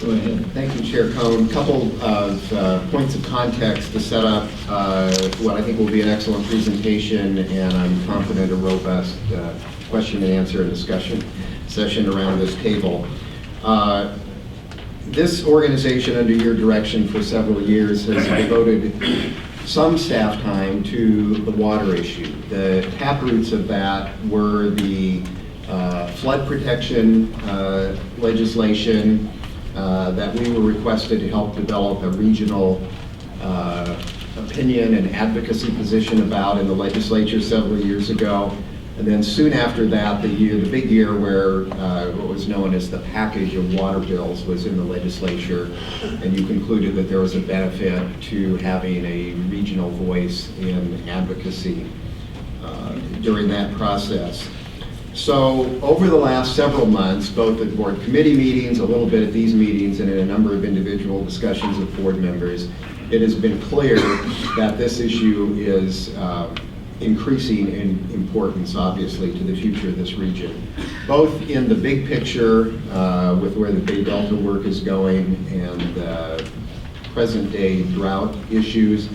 Go ahead. Thank you, Chair Cohn. A couple of points of context to set up what I think will be an excellent presentation, and I'm confident a robust question and answer and discussion session around this table. This organization, under your direction for several years, has devoted some staff time to the water issue. The taproots of that were the flood protection legislation that we were requested to help develop a regional opinion and advocacy position about in the legislature several years ago. And then soon after that, the big year where what was known as the package of water bills was in the legislature, and you concluded that there was a benefit to having a regional voice in advocacy during that process. So over the last several months, both at board committee meetings, a little bit at these meetings, and in a number of individual discussions with board members, it has been clear that this issue is increasing in importance, obviously, to the future of this region, both in the big picture with where the Bay Delta work is going and present-day drought issues,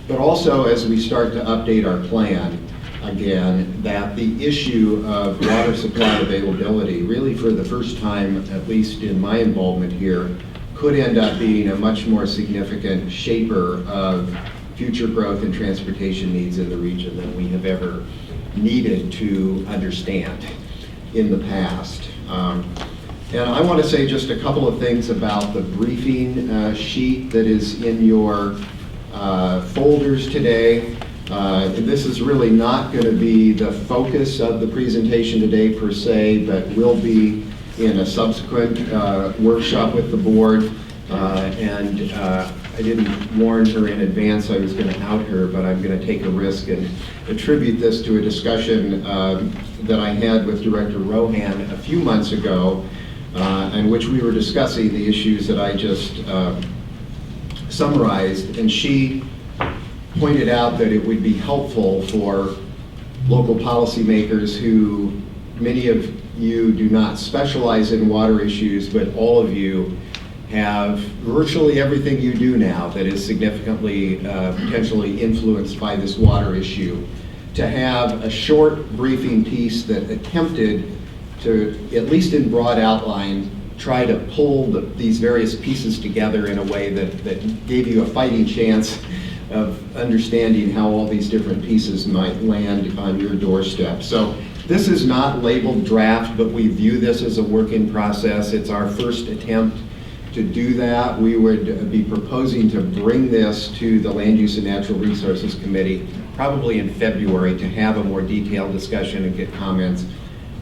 but also as we start to update our plan again, that the issue of water supply availability, really for the first time, at least in my involvement here, could end up being a much more significant shaper of future growth and transportation needs in the region than we have ever needed to understand in the past. And I want to say just a couple of things about the briefing sheet that is in your folders today. This is really not going to be the focus of the presentation today per se, but will be in a subsequent workshop with the board. I didn't warn her in advance I was going to out her, but I'm going to take a risk and attribute this to a discussion that I had with Director Rohan a few months ago, in which we were discussing the issues that I just summarized, and she pointed out that it would be helpful for local policymakers who, many of you do not specialize in water issues, but all of you have virtually everything you do now that is significantly potentially influenced by this water issue, to have a short briefing piece that attempted to, at least in broad outline, try to pull these various pieces together in a way that gave you a fighting chance of understanding how all these different pieces might land on your doorstep. So this is not labeled draft, but we view this as a work in process. It's our first attempt to do that. We would be proposing to bring this to the Land Use and Natural Resources Committee probably in February to have a more detailed discussion and get comments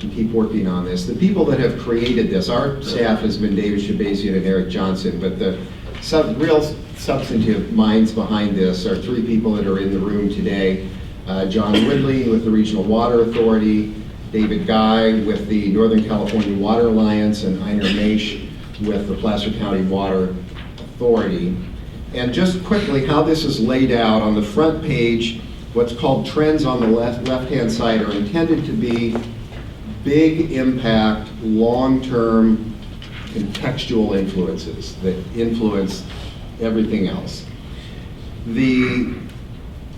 and keep working on this. The people that have created this, our staff has been David Shabazian and Eric Johnson, but the real substantive minds behind this are three people that are in the room today. John Woodley with the Regional Water Authority, David Guy with the Northern California Water Alliance, and Einar Maisch with the Placer County Water Authority. And just quickly, how this is laid out on the front page, what's called trends on the left-hand side are intended to be big impact, long-term contextual influences that influence everything else.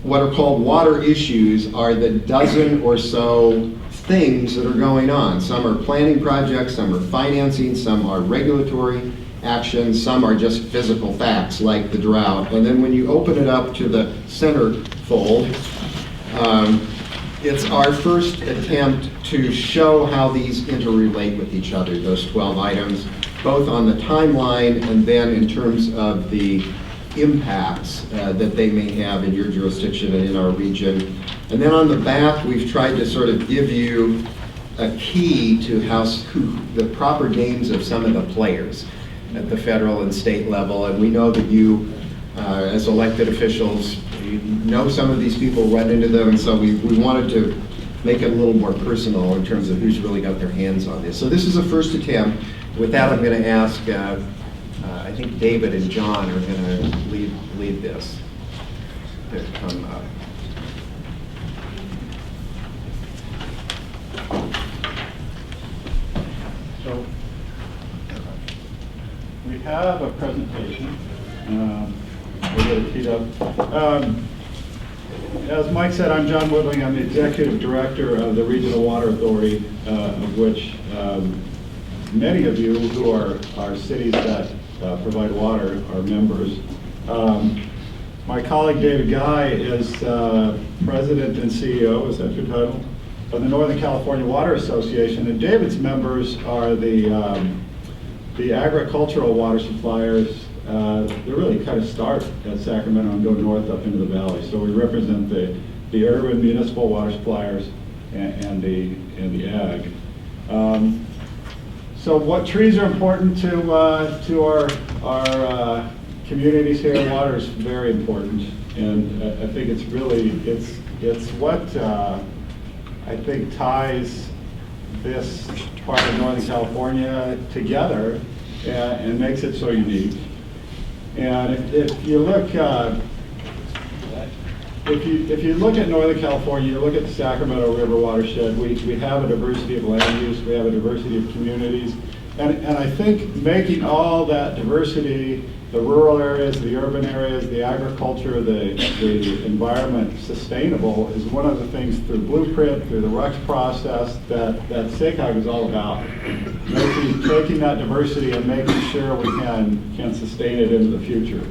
What are called water issues are the dozen or so things that are going on. Some are planning projects, some are financing, some are regulatory actions, some are just physical facts like the drought. And then when you open it up to the center fold, it's our first attempt to show how these interrelate with each other, those 12 items, both on the timeline and then in terms of the impacts that they may have in your jurisdiction and in our region. And then on the back, we've tried to sort of give you a key to the proper names of some of the players at the federal and state level. And we know that you, as elected officials, you know some of these people, run into them, and so we wanted to make it a little more personal in terms of who's really got their hands on this. So this is a first attempt. With that, I'm going to ask, I think David and John are going to lead this to come up. So have a presentation. We'll get it teed up. As Mike said, I'm John Woodling. I'm the Executive Director of the Regional Water Authority, of which many of you who are cities that provide water are members. My colleague David Guy is President and CEO, is that your title, of the Northern California Water Association, and David's members are the agricultural water suppliers. They really kind of start at Sacramento and go north up into the valley. So we represent the urban municipal water suppliers and the ag. So what trees are important to our communities here? Water is very important, and I think it's really it's what I think ties this part of Northern California together and makes it so unique. And if you look if you look at Northern California, you look at the Sacramento River watershed, we have a diversity of land use, we have a diversity of communities, and I think making all that diversity, the rural areas, the urban areas, the agriculture, the environment sustainable is one of the things through Blueprint, through the RUX process that SACOG is all about. Taking that diversity and making sure we can sustain it into the future.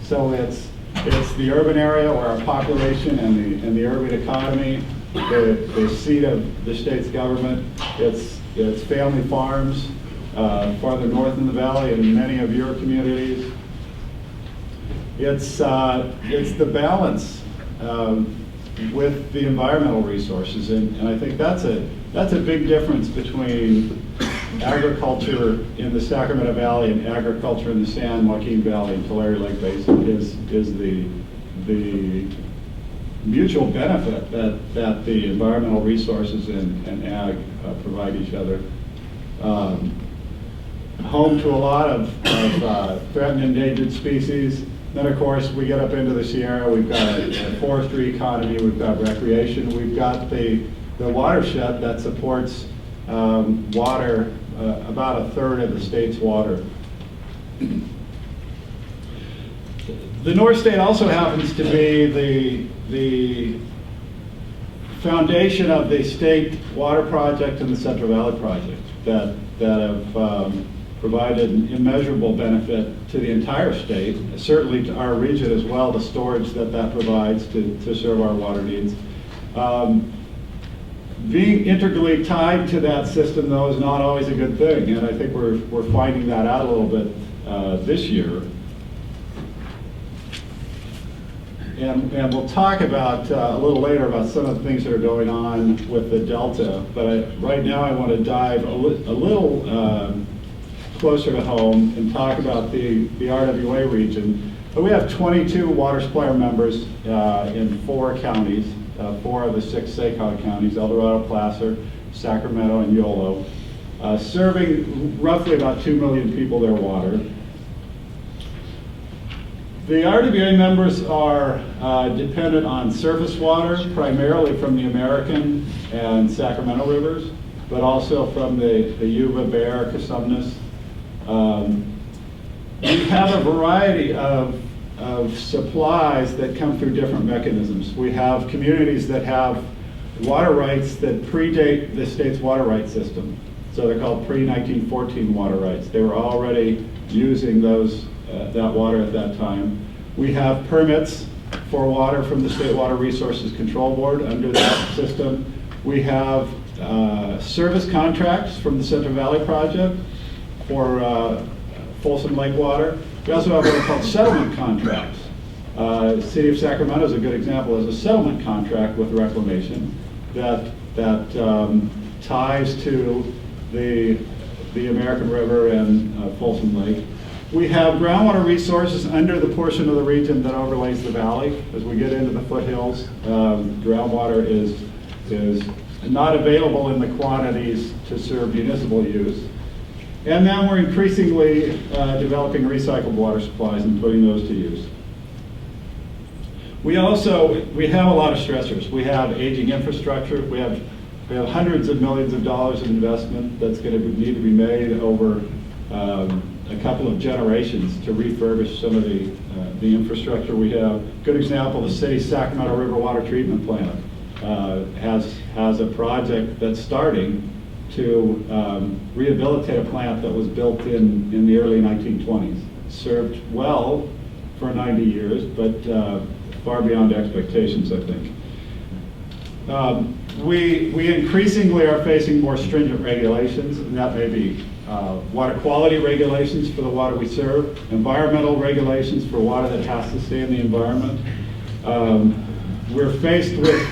So it's the urban area where our population and the urban economy, the seat of the state's government. It's family farms farther north in the valley and in many of your communities. It's the balance with the environmental resources, and I think that's a big difference between agriculture in the Sacramento Valley and agriculture in the San Joaquin Valley and Tulare Lake Basin is the mutual benefit that the environmental resources and ag provide each other. Home to a lot of threatened and endangered species. Then, of course, we get up into the Sierra, we've got a forestry economy, we've got recreation, we've got the watershed that supports water, about a third of the state's water. The North State also happens to be the foundation of the State Water Project and the Central Valley Project that have provided an immeasurable benefit to the entire state, certainly to our region as well, the storage that provides to serve our water needs. Being integrally tied to that system, though, is not always a good thing, and I think we're finding that out a little bit this year. And we'll talk about a little later about some of the things that are going on with the Delta, but right now I want to dive a little closer to home and talk about the RWA region. But we have 22 water supplier members in 4 counties, 4 of the 6 SACOG counties, El Dorado, Placer, Sacramento, and Yolo, serving roughly about 2 million people their water. The RWA members are dependent on surface water, primarily from the American and Sacramento rivers, but also from the Yuba, Bear, Cosumnes. We have a variety of supplies that come through different mechanisms. We have communities that have water rights that predate the state's water rights system. So they're called pre-1914 water rights. They were already using that water at that time. We have permits for water from the State Water Resources Control Board under that system. We have service contracts from the Central Valley Project for Folsom Lake water. We also have what are called settlement contracts. The City of Sacramento is a good example as a settlement contract with reclamation that ties to the American River and Folsom Lake. We have groundwater resources under the portion of the region that overlays the valley. As we get into the foothills, groundwater is not available in the quantities to serve municipal use. And then we're increasingly developing recycled water supplies and putting those to use. We have a lot of stressors. We have aging infrastructure. We have hundreds of millions of dollars of investment that's going to need to be made over a couple of generations to refurbish some of the infrastructure we have. Good example, the city's Sacramento River Water Treatment Plant has a project that's starting to rehabilitate a plant that was built in the early 1920s. Served well for 90 years, but far beyond expectations, I think. We increasingly are facing more stringent regulations, and that may be water quality regulations for the water we serve, environmental regulations for water that has to stay in the environment. We're faced with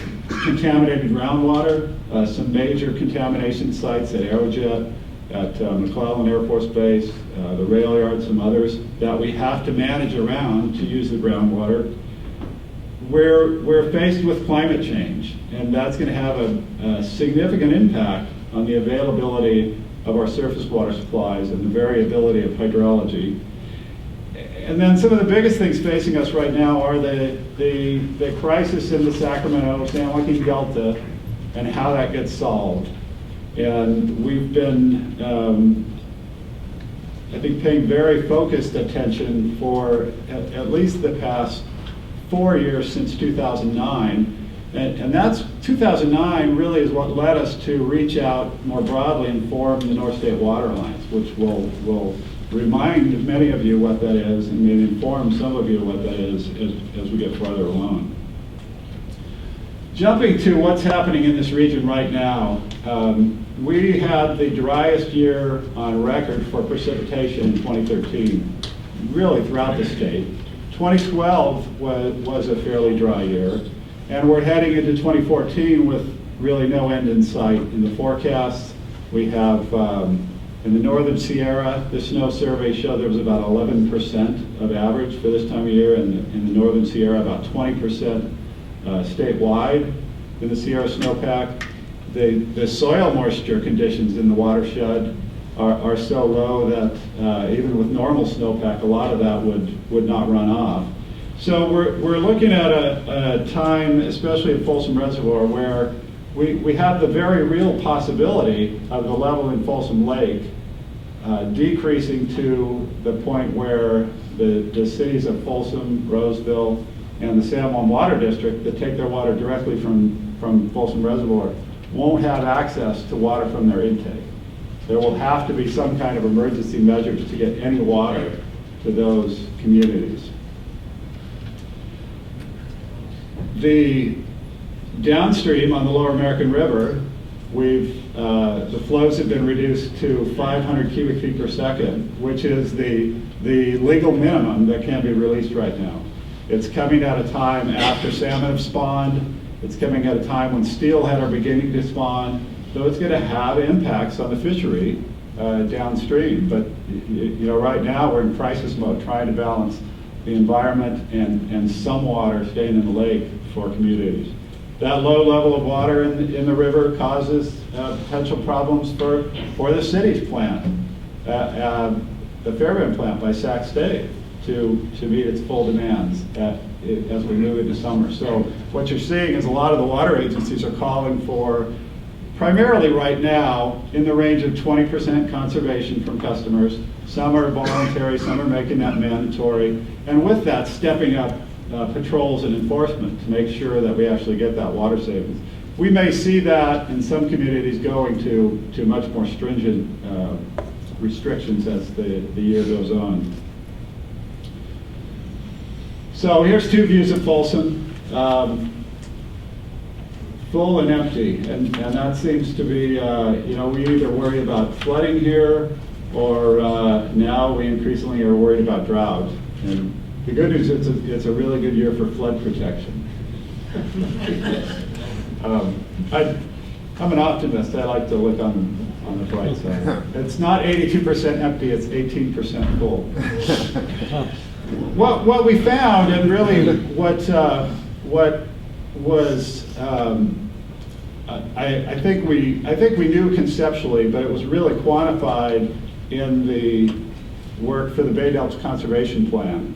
contaminated groundwater, some major contamination sites at Aerojet, at McClellan Air Force Base, the rail yard, some others, that we have to manage around to use the groundwater. We're faced with climate change, and that's going to have a significant impact on the availability of our surface water supplies and the variability of hydrology. And then some of the biggest things facing us right now are the crisis in the Sacramento-San Joaquin Delta and how that gets solved. And we've been, I think, paying very focused attention for at least the past 4 years since 2009. And that's 2009 really is what led us to reach out more broadly and form the North State Water Alliance, which will remind many of you what that is and maybe inform some of you what that is as we get farther along. Jumping to what's happening in this region right now, we had the driest year on record for precipitation in 2013, really throughout the state. 2012 was a fairly dry year, and we're heading into 2014 with really no end in sight. In the forecasts, we have in the northern Sierra, the snow survey showed there was about 11% of average for this time of year, and in the northern Sierra, about 20% statewide. In the Sierra snowpack, the soil moisture conditions in the watershed are so low that even with normal snowpack, a lot of that would not run off. So we're looking at a time, especially at Folsom Reservoir, where we have the very real possibility of the level in Folsom Lake decreasing to the point where the cities of Folsom, Roseville, and the San Juan Water District that take their water directly from Folsom Reservoir won't have access to water from their intake. There will have to be some kind of emergency measures to get any water to those communities. The downstream on the Lower American River, the flows have been reduced to 500 cubic feet per second, which is the legal minimum that can be released right now. It's coming at a time after salmon have spawned. It's coming at a time when steelhead are beginning to spawn. So it's going to have impacts on the fishery downstream. But right now we're in crisis mode, trying to balance the environment and some water staying in the lake for communities. That low level of water in the river causes potential problems for the city's plant, the Fairbairn plant by Sac State, to meet its full demands as we move into summer. So what you're seeing is a lot of the water agencies are calling for, primarily right now, in the range of 20% conservation from customers. Some are voluntary, some are making that mandatory, and with that, stepping up patrols and enforcement to make sure that we actually get that water savings. We may see that in some communities going to much more stringent restrictions as the year goes on. So here's two views of Folsom, full and empty, and that seems to be, we either worry about flooding here, or now we increasingly are worried about drought. And the good news is it's a really good year for flood protection. I'm an optimist. I like to look on the bright side. It's not 82% empty, it's 18% full. What we found, and really what was, I think we knew conceptually, but it was really quantified in the work for the Bay Delta Conservation Plan.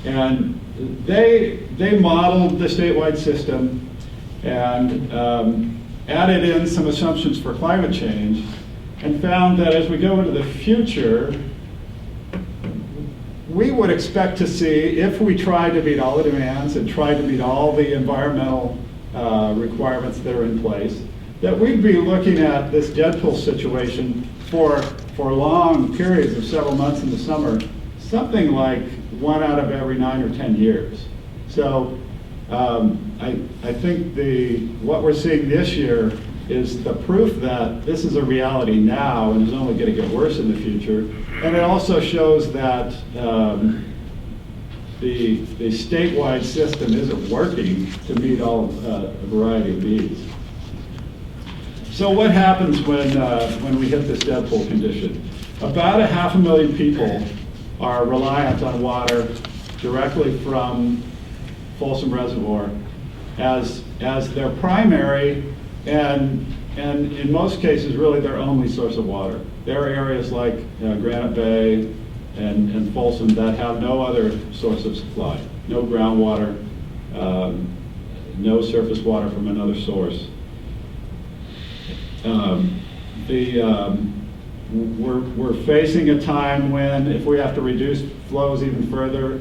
And they modeled the statewide system and added in some assumptions for climate change, and found that as we go into the future, we would expect to see, if we tried to meet all the demands and tried to meet all the environmental requirements that are in place, that we'd be looking at this dead pool situation for long periods of several months in the summer, something like 1 out of every 9 or 10 years. So I think what we're seeing this year is the proof that this is a reality now and is only going to get worse in the future. And it also shows that the statewide system isn't working to meet all a variety of needs. So what happens when we hit this dead pool condition? About 500,000 people are reliant on water directly from Folsom Reservoir as their primary and in most cases really their only source of water. There are areas like Granite Bay and Folsom that have no other source of supply, no groundwater, no surface water from another source. We're facing a time when, if we have to reduce flows even further,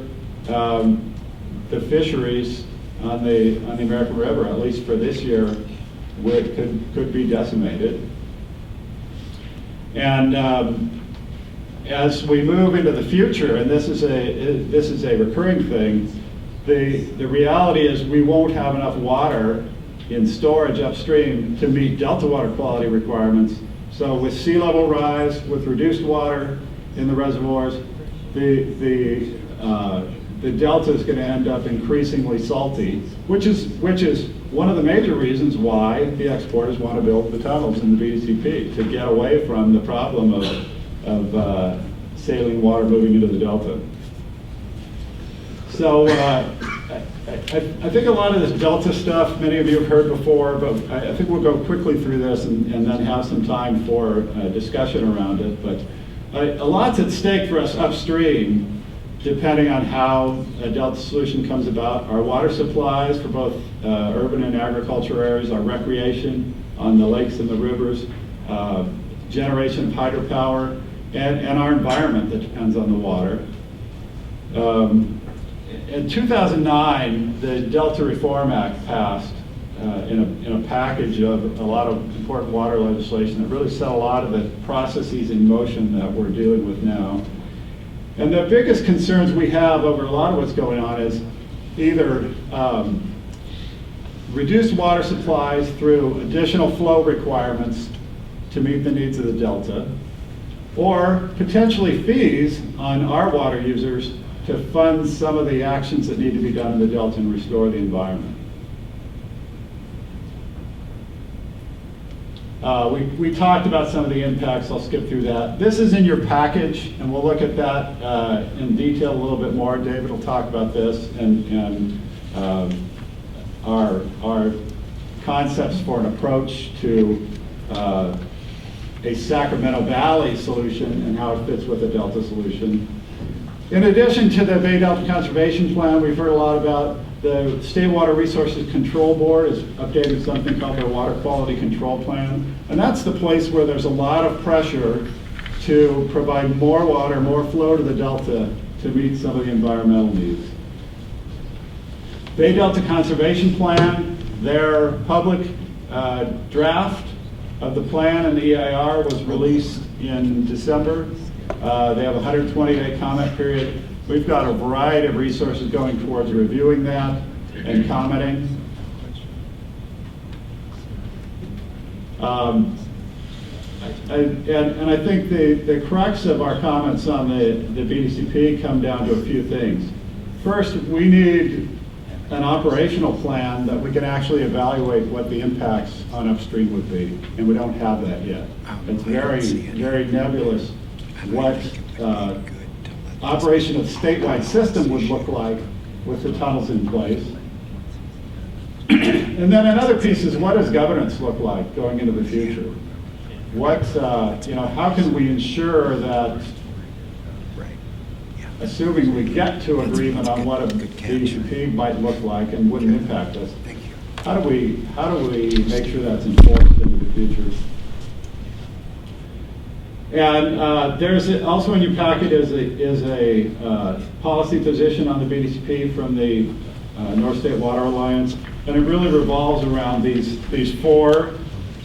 the fisheries on the American River, at least for this year, could be decimated. And as we move into the future, and this is a recurring thing, the reality is we won't have enough water in storage upstream to meet delta water quality requirements. So with sea level rise, with reduced water in the reservoirs, the delta is going to end up increasingly salty, which is one of the major reasons why the exporters want to build the tunnels in the BDCP, to get away from the problem of saline water moving into the delta. So I think a lot of this delta stuff, many of you have heard before, but I think we'll go quickly through this and then have some time for discussion around it. But a lot's at stake for us upstream, depending on how a delta solution comes about. Our water supplies for both urban and agriculture areas, our recreation on the lakes and the rivers, generation of hydropower, and our environment that depends on the water. In 2009, the Delta Reform Act passed in a package of a lot of important water legislation that really set a lot of the processes in motion that we're dealing with now. And the biggest concerns we have over a lot of what's going on is either reduced water supplies through additional flow requirements to meet the needs of the Delta, or potentially fees on our water users to fund some of the actions that need to be done in the Delta and restore the environment. We talked about some of the impacts. I'll skip through that. This is in your package, and we'll look at that in detail a little bit more. David will talk about this and our concepts for an approach to a Sacramento Valley solution and how it fits with a Delta solution. In addition to the Bay Delta Conservation Plan, we've heard a lot about the State Water Resources Control Board has updated something called their Water Quality Control Plan. And that's the place where there's a lot of pressure to provide more water, more flow to the Delta to meet some of the environmental needs. Bay Delta Conservation Plan, their public draft of the plan and the EIR was released in December. They have a 120-day comment period. We've got a variety of resources going towards reviewing that and commenting. And I think the crux of our comments on the BDCP come down to a few things. First, we need an operational plan that we can actually evaluate what the impacts on upstream would be, and we don't have that yet. It's very nebulous what operation of the statewide system would look like with the tunnels in place. And then another piece is, what does governance look like going into the future? What, how can we ensure that, assuming we get to agreement on what a BDCP might look like and wouldn't impact us, how do we make sure that's enforced into the future? And there's also in your packet is a policy position on the BDCP from the North State Water Alliance, and it really revolves around these four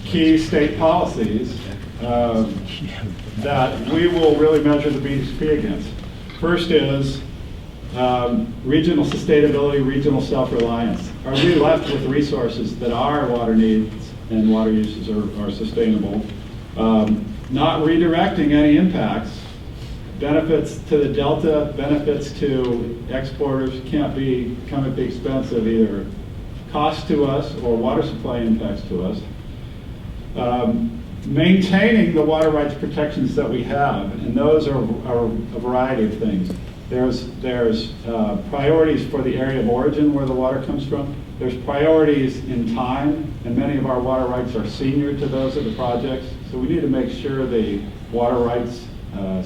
key state policies that we will really measure the BDCP against. First is regional sustainability, regional self-reliance. Are we left with resources that our water needs and water uses are sustainable? Not redirecting any impacts. Benefits to the Delta, benefits to exporters can't come at the expense of either cost to us or water supply impacts to us. Maintaining the water rights protections that we have, and those are a variety of things. There's priorities for the area of origin where the water comes from. There's priorities in time, and many of our water rights are senior to those of the projects. So we need to make sure the water rights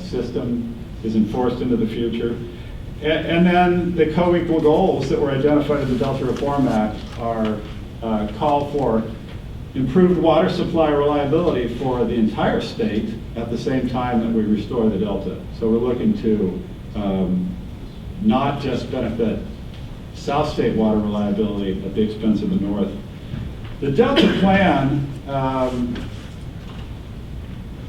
system is enforced into the future. And then the co-equal goals that were identified in the Delta Reform Act are call for improved water supply reliability for the entire state at the same time that we restore the Delta. So we're looking to not just benefit South State water reliability at the expense of the North. The Delta Plan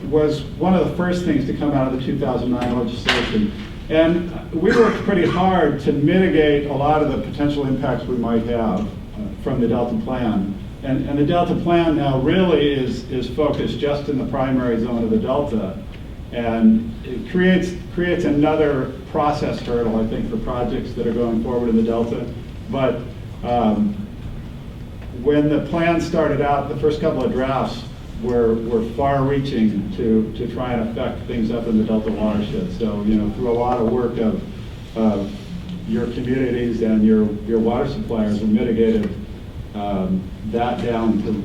was one of the first things to come out of the 2009 legislation. And we worked pretty hard to mitigate a lot of the potential impacts we might have from the Delta Plan. And the Delta Plan now really is focused just in the primary zone of the Delta. And it creates another process hurdle, I think, for projects that are going forward in the Delta. But when the plan started out, the first couple of drafts were far-reaching to try and affect things up in the Delta watershed. So, through a lot of work of your communities and your water suppliers, we mitigated that down to,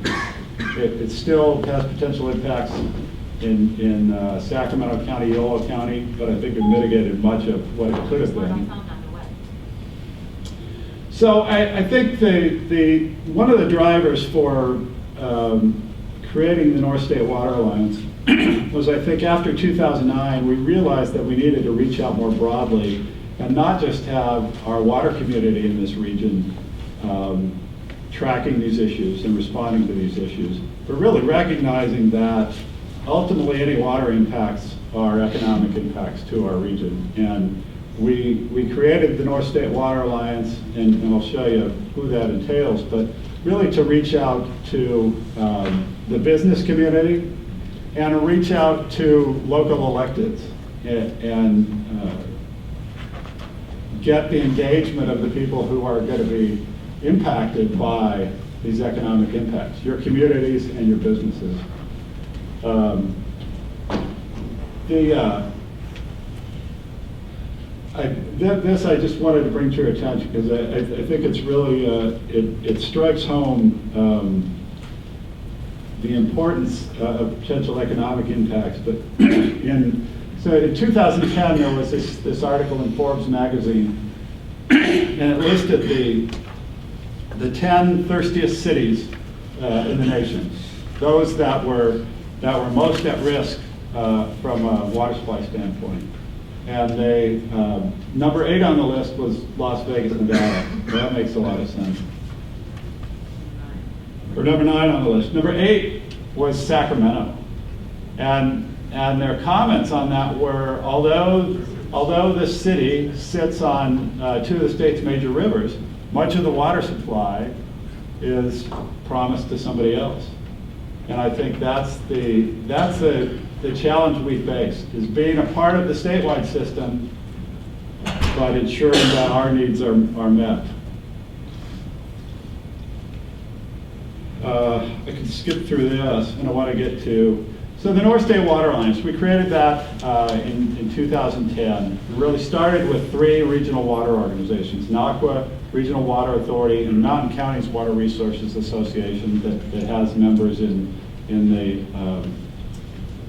it still has potential impacts in Sacramento County, Yolo County, but I think we mitigated much of what it could have been. So I think one of the drivers for creating the North State Water Alliance was, I think, after 2009, we realized that we needed to reach out more broadly and not just have our water community in this region tracking these issues and responding to these issues, but really recognizing that ultimately any water impacts are economic impacts to our region. And we created the North State Water Alliance, and I'll show you who that entails, but really to reach out to the business community and reach out to local electeds and get the engagement of the people who are going to be impacted by these economic impacts, your communities and your businesses. This I just wanted to bring to your attention because I think it's really, it strikes home the importance of potential economic impacts. But so in 2010, there was this article in Forbes magazine, and it listed the 10 thirstiest cities in the nation, those that were most at risk from a water supply standpoint. And number 8 on the list was Las Vegas, Nevada. So that makes a lot of sense. Or number 9 on the list. Number 8 was Sacramento. And their comments on that were, although this city sits on 2 of the state's major rivers, much of the water supply is promised to somebody else. And I think that's the challenge we face, is being a part of the statewide system, but ensuring that our needs are met. I can skip through this, and I want to get to, so the North State Water Alliance, we created that in 2010. We really started with 3 regional water organizations, NAWQA, Regional Water Authority, and Mountain Counties Water Resources Association that has members in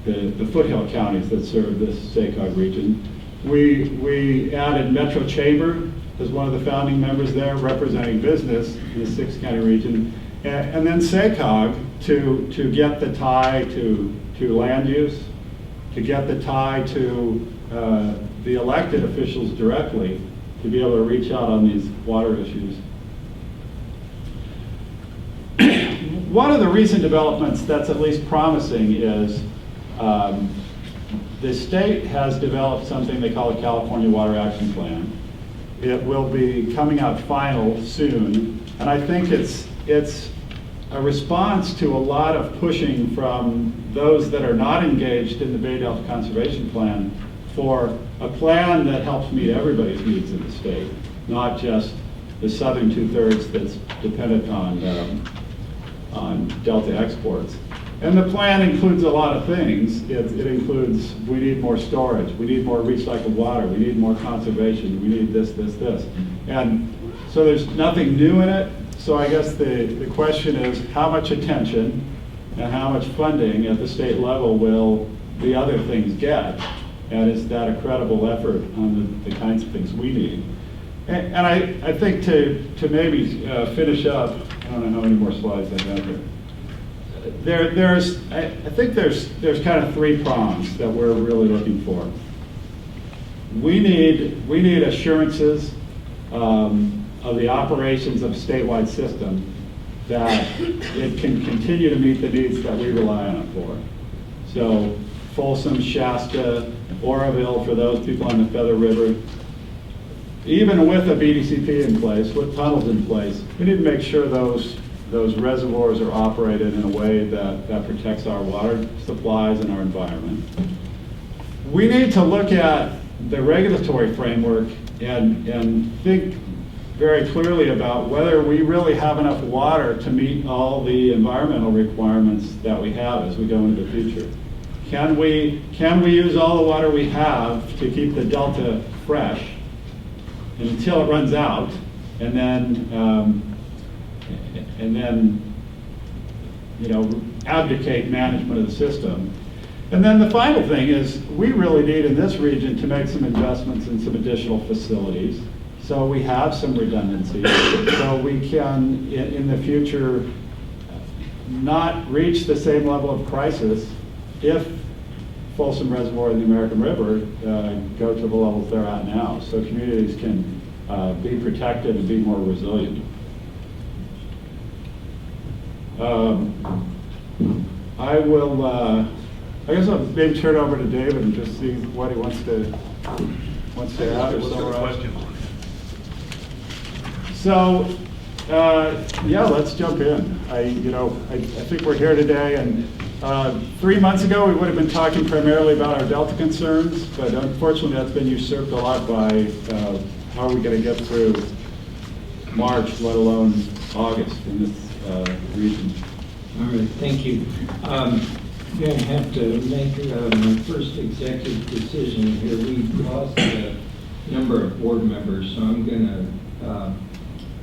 the foothill counties that serve this SACOG region. We added Metro Chamber as one of the founding members there, representing business in the 6-county region, and then SACOG to get the tie to land use to get the tie to the elected officials directly to be able to reach out on these water issues. One of the recent developments that's at least promising is the state has developed something they call a California Water Action Plan. It will be coming out final soon, and I think it's a response to a lot of pushing from those that are not engaged in the Bay Delta Conservation Plan for a plan that helps meet everybody's needs in the state, not just the southern two-thirds that's dependent on Delta exports. And the plan includes a lot of things. It includes, we need more storage, we need more recycled water, we need more conservation, we need this. And so there's nothing new in it. So I guess the question is, how much attention and how much funding at the state level will the other things get? And is that a credible effort on the kinds of things we need? And I think to maybe finish up, I don't know how many more slides I have here. I think there's kind of three prongs that we're really looking for. We need assurances of the operations of a statewide system that it can continue to meet the needs that we rely on it for. So Folsom, Shasta, Oroville for those people on the Feather River. Even with a BDCP in place, with tunnels in place, we need to make sure those reservoirs are operated in a way that protects our water supplies and our environment. We need to look at the regulatory framework and think very clearly about whether we really have enough water to meet all the environmental requirements that we have as we go into the future. Can we use all the water we have to keep the Delta fresh until it runs out, and then abdicate management of the system? And then the final thing is, we really need in this region to make some investments in some additional facilities, so we have some redundancy, so we can, in the future, not reach the same level of crisis if Folsom Reservoir and the American River go to the levels they're at now, so communities can be protected and be more resilient. I guess I'll maybe turn it over to David and just see what he wants to add or summarize. So, yeah, let's jump in. I think we're here today, and 3 months ago we would have been talking primarily about our Delta concerns, but unfortunately that's been usurped a lot by how are we going to get through March, let alone August in this region. All right, thank you. I'm going to have to make my first executive decision here. We've lost a number of board members, so I'm going to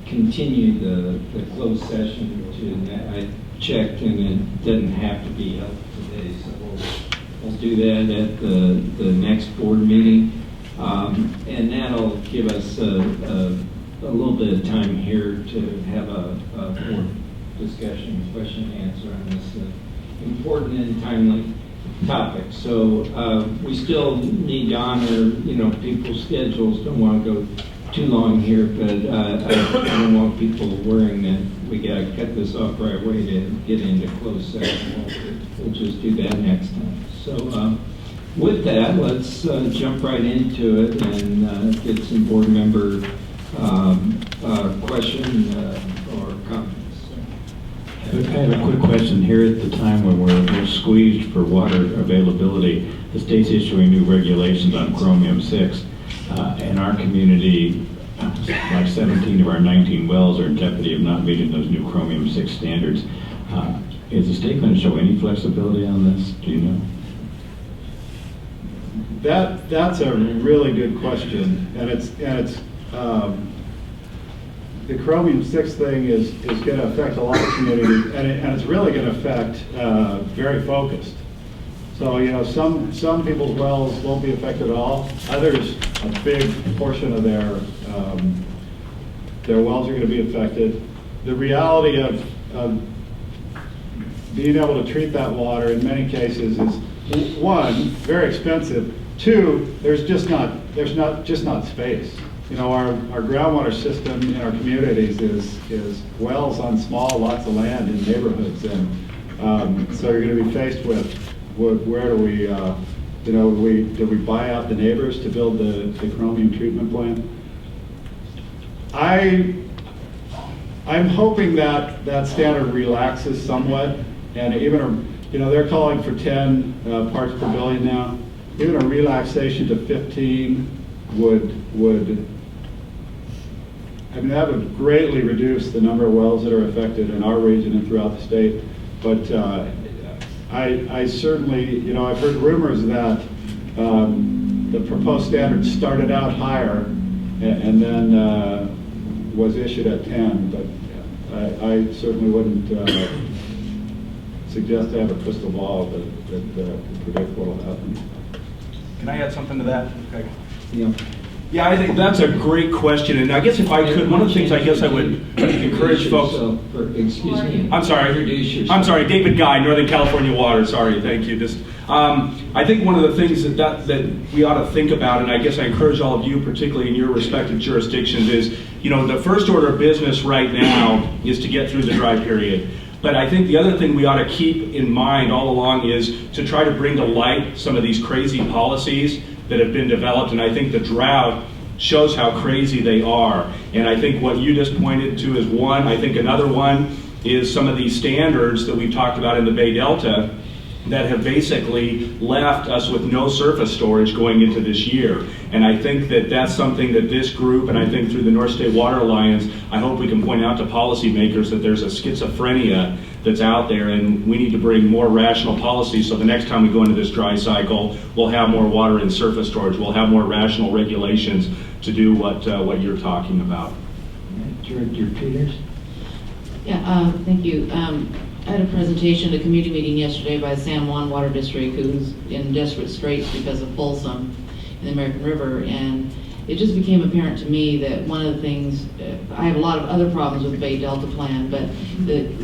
continue the closed session to that. I checked and it doesn't have to be held today, so we'll do that at the next board meeting. And that'll give us a little bit of time here to have a board discussion, question and answer on this important and timely topic. So we still need to honor, people's schedules. Don't want to go too long here, but I don't want people worrying that we got to cut this off right away to get into closed session. We'll just do that next time. So with that, let's jump right into it and get some board member question or comments. I have a quick question. Here at the time when we're squeezed for water availability, the state's issuing new regulations on chromium-6. In our community, like 17 of our 19 wells are in jeopardy of not meeting those new chromium-6 standards. Is the state going to show any flexibility on this? Do you know? That's a really good question, and it's the chromium-6 thing is going to affect a lot of communities, and it's really going to affect very focused. So some people's wells won't be affected at all. Others, a big portion of their wells are going to be affected. The reality of being able to treat that water in many cases is one, very expensive. Two, there's just not space. You know, our groundwater system in our communities is wells on small lots of land in neighborhoods, and so you're going to be faced with where do we, you know, do we buy out the neighbors to build the chromium treatment plant? I'm hoping that that standard relaxes somewhat, and even, you know, they're calling for 10 parts per billion now. Even a relaxation to 15 would, I mean, that would greatly reduce the number of wells that are affected in our region and throughout the state. But I certainly, you know, I've heard rumors that the proposed standard started out higher and then was issued at 10, but I certainly wouldn't suggest I have a crystal ball that can predict what will happen. Can I add something to that? Okay. Yeah. Yeah, I think that's a great question, and I guess if I could, one of the things I guess I would encourage folks. Excuse me. I'm sorry. Introduce yourself. I'm sorry, David Guy, Northern California Water. Sorry, thank you. I think one of the things that we ought to think about, and I guess I encourage all of you, particularly in your respective jurisdictions, is, you know, the first order of business right now is to get through the dry period. But I think the other thing we ought to keep in mind all along is to try to bring to light some of these crazy policies that have been developed, and I think the drought shows how crazy they are. And I think what you just pointed to is one. I think another one is some of these standards that we've talked about in the Bay Delta that have basically left us with no surface storage going into this year. And I think that that's something that this group, and I think through the North State Water Alliance, I hope we can point out to policymakers that there's a schizophrenia that's out there, and we need to bring more rational policies so the next time we go into this dry cycle, we'll have more water in surface storage, we'll have more rational regulations to do what you're talking about. Director Peters? Yeah, thank you. I had a presentation at a community meeting yesterday by the San Juan Water District, who's in desperate straits because of Folsom in the American River, and it just became apparent to me that one of the things, I have a lot of other problems with the Bay Delta plan, but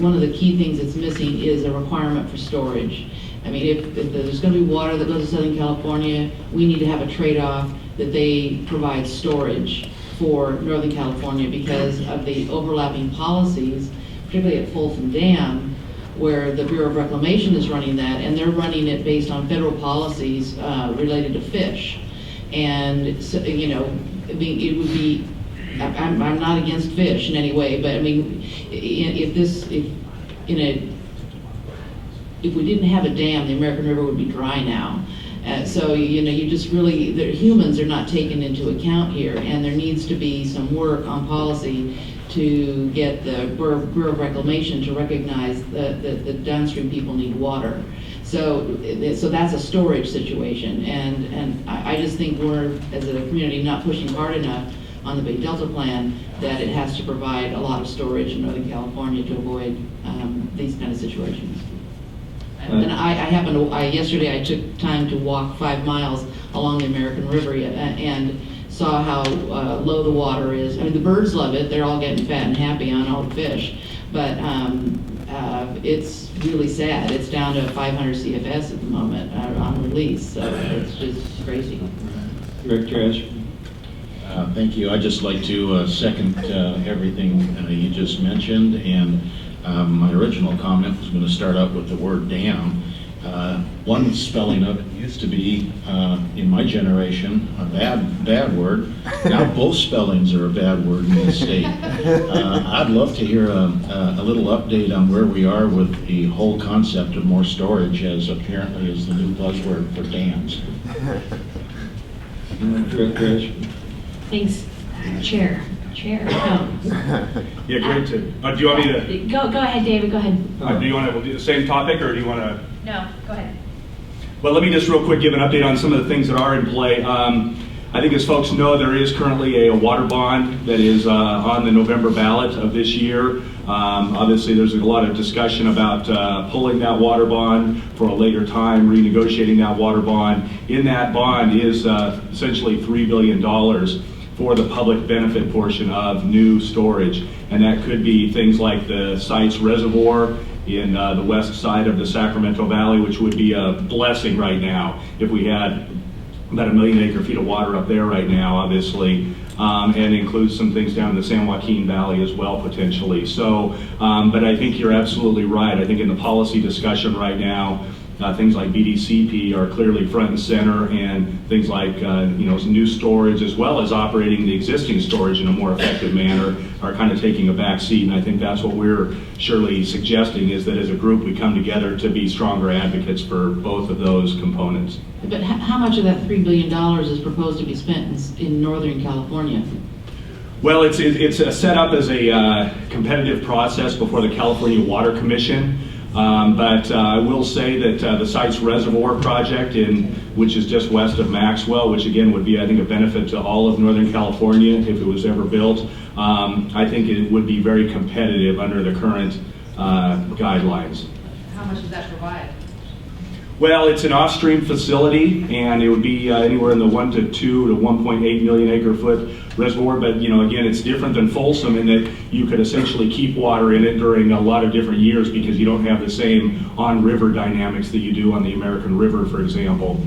one of the key things that's missing is a requirement for storage. I mean, if there's going to be water that goes to Southern California, we need to have a trade-off that they provide storage for Northern California because of the overlapping policies, particularly at Folsom Dam, where the Bureau of Reclamation is running that, and they're running it based on federal policies related to fish. And so, you know, it would be, I'm not against fish in any way, but I mean, if we didn't have a dam, the American River would be dry now. So, you know, you just really, the humans are not taken into account here, and there needs to be some work on policy to get the Bureau of Reclamation to recognize that the downstream people need water. So that's a storage situation, and I just think we're, as a community, not pushing hard enough on the Bay Delta plan that it has to provide a lot of storage in Northern California to avoid these kind of situations. And yesterday I took time to walk 5 miles along the American River and saw how low the water is. I mean, the birds love it. They're all getting fat and happy on all the fish. But it's really sad. It's down to 500 CFS at the moment on release. So it's just crazy. Director Ashby? Thank you. I'd just like to second everything you just mentioned. And my original comment was going to start out with the word dam. One spelling of it used to be, in my generation, a bad word. Now both spellings are a bad word in this state. I'd love to hear a little update on where we are with the whole concept of more storage, as apparently is the new buzzword for dams. Director Ashby? Thanks, Chair. Yeah, great. Do you want me to? Go ahead, David. Go ahead. Do you want to do the same topic, or do you want to? No, go ahead. Well, let me just real quick give an update on some of the things that are in play. I think, as folks know, there is currently a water bond that is on the November ballot of this year. Obviously, there's a lot of discussion about pulling that water bond for a later time, renegotiating that water bond. In that bond is essentially $3 billion for the public benefit portion of new storage. And that could be things like the site's reservoir in the west side of the Sacramento Valley, which would be a blessing right now if we had about 1 million acre-feet of water up there right now, obviously, and includes some things down in the San Joaquin Valley as well, potentially. So, but I think you're absolutely right. I think in the policy discussion right now, things like BDCP are clearly front and center, and things like new storage, as well as operating the existing storage in a more effective manner, are kind of taking a back seat. And I think that's what we're surely suggesting, is that as a group we come together to be stronger advocates for both of those components. But how much of that $3 billion is proposed to be spent in Northern California? Well, it's set up as a competitive process before the California Water Commission. But I will say that the Sites Reservoir project, which is just west of Maxwell, which again would be, I think, a benefit to all of Northern California if it was ever built, I think it would be very competitive under the current guidelines. How much does that provide? Well, it's an off-stream facility, and it would be anywhere in the 1 to 2 to 1.8 million acre-foot reservoir. But again, it's different than Folsom in that you could essentially keep water in it during a lot of different years, because you don't have the same on-river dynamics that you do on the American River, for example.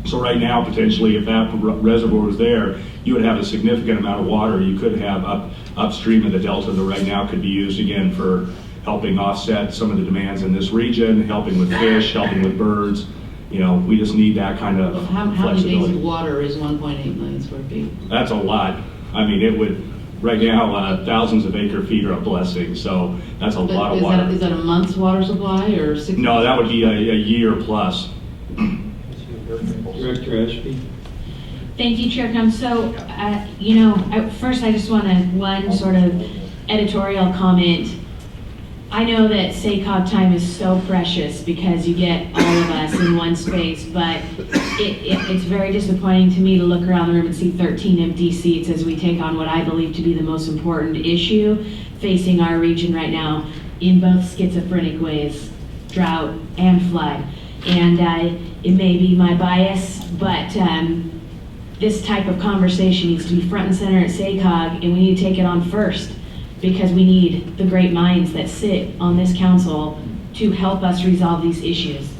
So right now, potentially, if that reservoir was there, you would have a significant amount of water you could have upstream of the delta that right now could be used again for helping offset some of the demands in this region, helping with fish, helping with birds. We just need that kind of How many days flexibility. of water is 1.8 million square feet? That's a lot. I mean, it would, right now, thousands of acre feet are a blessing, so that's a lot of water. Is that a month's water supply or 6 months? No, that would be a year plus. Director Ashby? Thank you, Chair Combs. So, first I just want to, one sort of editorial comment. I know that SACOG time is so precious because you get all of us in one space, but it's very disappointing to me to look around the room and see 13 empty seats as we take on what I believe to be the most important issue facing our region right now in both schizophrenic ways, drought and flood. And it may be my bias, but this type of conversation needs to be front and center at SACOG, and we need to take it on first, because we need the great minds that sit on this council to help us resolve these issues.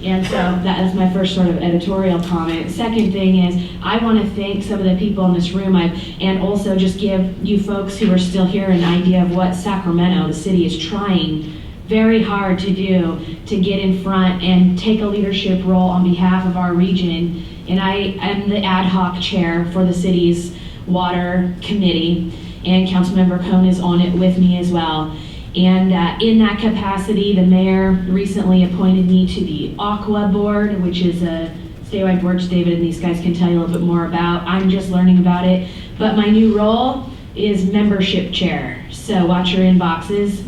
And so that is my first sort of editorial comment. Second thing is, I want to thank some of the people in this room, and also just give you folks who are still here an idea of what Sacramento, the city, is trying very hard to do to get in front and take a leadership role on behalf of our region. And I am the ad hoc chair for the city's water committee, and Councilmember Cohn is on it with me as well. And in that capacity, the mayor recently appointed me to the Aqua Board, which is a statewide board, which David and these guys can tell you a little bit more about. I'm just learning about it. But my new role is membership chair. So watch your inboxes,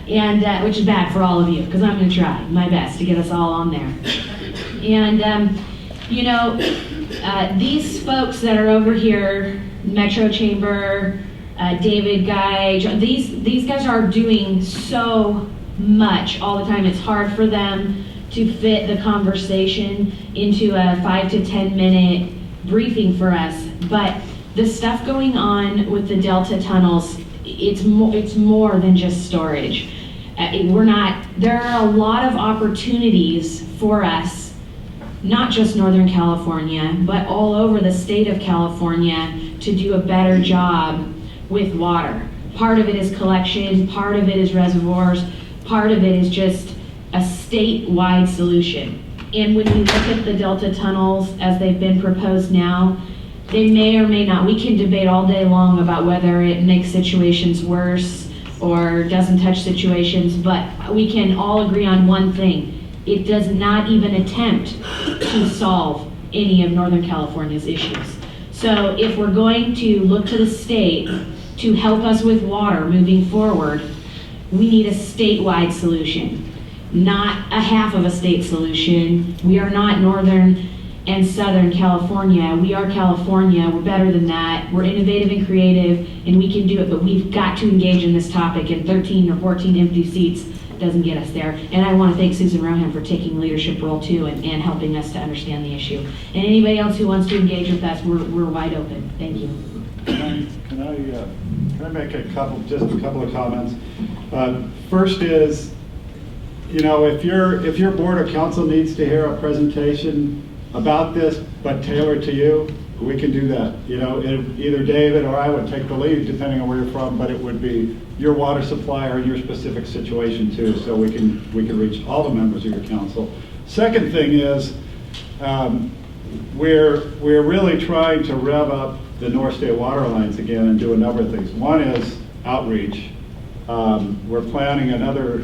and which is bad for all of you, because I'm going to try my best to get us all on there. And, these folks that are over here, Metro Chamber, David, Guy, these guys are doing so much all the time. It's hard for them to fit the conversation into a 5 to 10 minute briefing for us. But the stuff going on with the Delta tunnels, it's more than just storage. There are a lot of opportunities for us, not just Northern California, but all over the state of California, to do a better job with water. Part of it is collection, part of it is reservoirs, part of it is just a statewide solution. And when we look at the Delta tunnels as they've been proposed now, they may or may not, we can debate all day long about whether it makes situations worse or doesn't touch situations, but we can all agree on one thing. It does not even attempt to solve any of Northern California's issues. So if we're going to look to the state to help us with water moving forward, we need a statewide solution, not a half of a state solution. We are not Northern and Southern California. We are California. We're better than that. We're innovative and creative, and we can do it, but we've got to engage in this topic, and 13 or 14 empty seats doesn't get us there. And I want to thank Susan Rohan for taking a leadership role too, and helping us to understand the issue. And anybody else who wants to engage with us, we're wide open. Thank you. Can I Can I make just a couple of comments? First is, you know, if your board or council needs to hear a presentation about this, but tailored to you, we can do that. You know, either David or I would take the lead, depending on where you're from, but it would be your water supply or your specific situation too, so we can reach all the members of your council. Second thing is, we're really trying to rev up the North State water lines again and do a number of things. One is outreach. We're planning another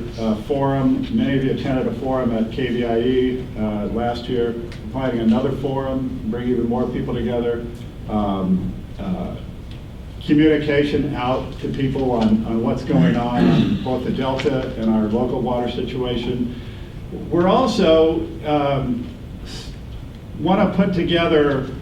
forum. Many of you attended a forum at KVIE last year. We're planning another forum, bring even more people together. Communication out to people on what's going on both the Delta and our local water situation. We're also want to put together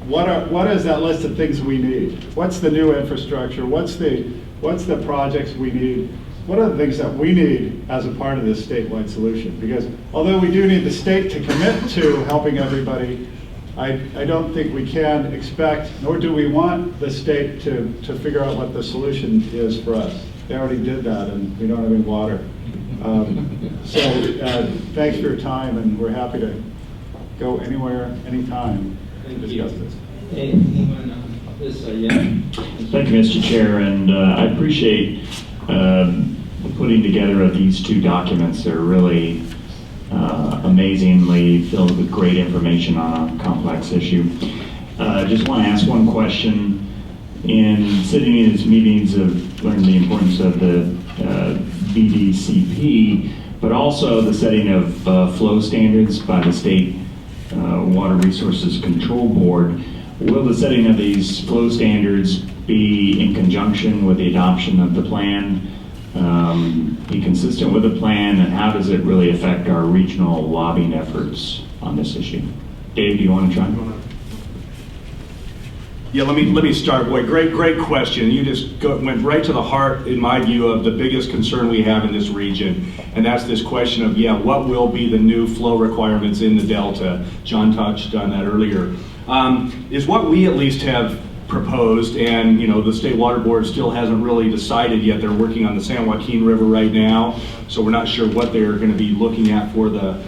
what is that list of things we need? What's the new infrastructure? What's the projects we need? What are the things that we need as a part of this statewide solution? Because although we do need the state to commit to helping everybody, I don't think we can expect, nor do we want the state to figure out what the solution is for us. They already did that, and we don't have any water. Thanks for your time, and we're happy to go anywhere, anytime to discuss this. Hey, anyone on this? Yeah. Thank you, Mr. Chair, and I appreciate putting together of these two documents. They're really amazingly filled with great information on a complex issue. I just want to ask one question. In sitting in these meetings, I've learned the importance of the BDCP, but also the setting of flow standards by the State Water Resources Control Board. Will the setting of these flow standards be in conjunction with the adoption of the plan, be consistent with the plan, and how does it really affect our regional lobbying efforts on this issue? Dave, do you want to try? Yeah, let me start. Boy, great question. You just went right to the heart, in my view, of the biggest concern we have in this region, and that's this question of, what will be the new flow requirements in the Delta? John touched on that earlier. Is what we at least have proposed, and the State Water Board still hasn't really decided yet. They're working on the San Joaquin River right now, so we're not sure what they're going to be looking at for the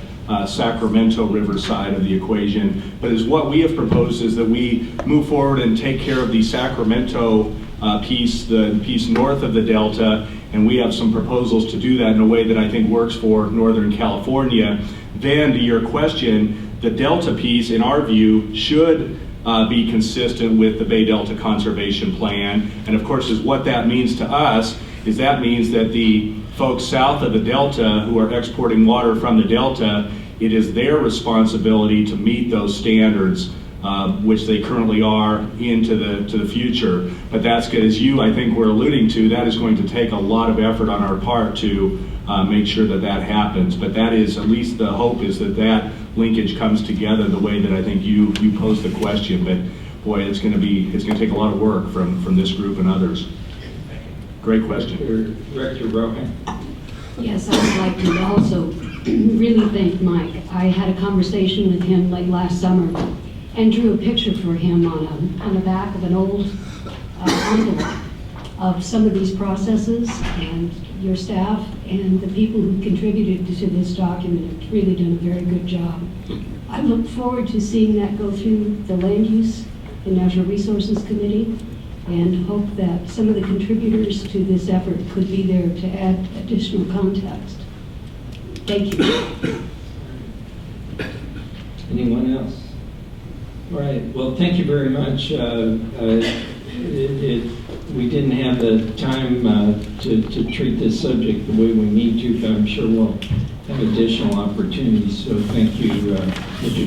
Sacramento River side of the equation. But is what we have proposed is that we move forward and take care of the Sacramento piece, the piece north of the Delta, and we have some proposals to do that in a way that I think works for Northern California. Then, to your question, the Delta piece, in our view, should be consistent with the Bay Delta Conservation Plan. And of course, is what that means to us is that means that the folks south of the Delta who are exporting water from the Delta, it is their responsibility to meet those standards, which they currently are, into the future. But that's good, as you, I think, were alluding to, that is going to take a lot of effort on our part to make sure that happens. But that is, at least the hope is that linkage comes together the way that I think you posed the question. But boy, it's going to take a lot of work from this group and others. Great question. Director Rohan. Yes, I would like to also really thank Mike. I had a conversation with him late last summer and drew a picture for him on the back of an old envelope of some of these processes, and your staff and the people who contributed to this document have really done a very good job. I look forward to seeing that go through the Land Use and Natural Resources Committee, and hope that some of the contributors to this effort could be there to add additional context. Thank you. Anyone else? All right. Well, thank you very much. We didn't have the time to treat this subject the way we need to, but I'm sure we'll have additional opportunities. So thank you, Mr.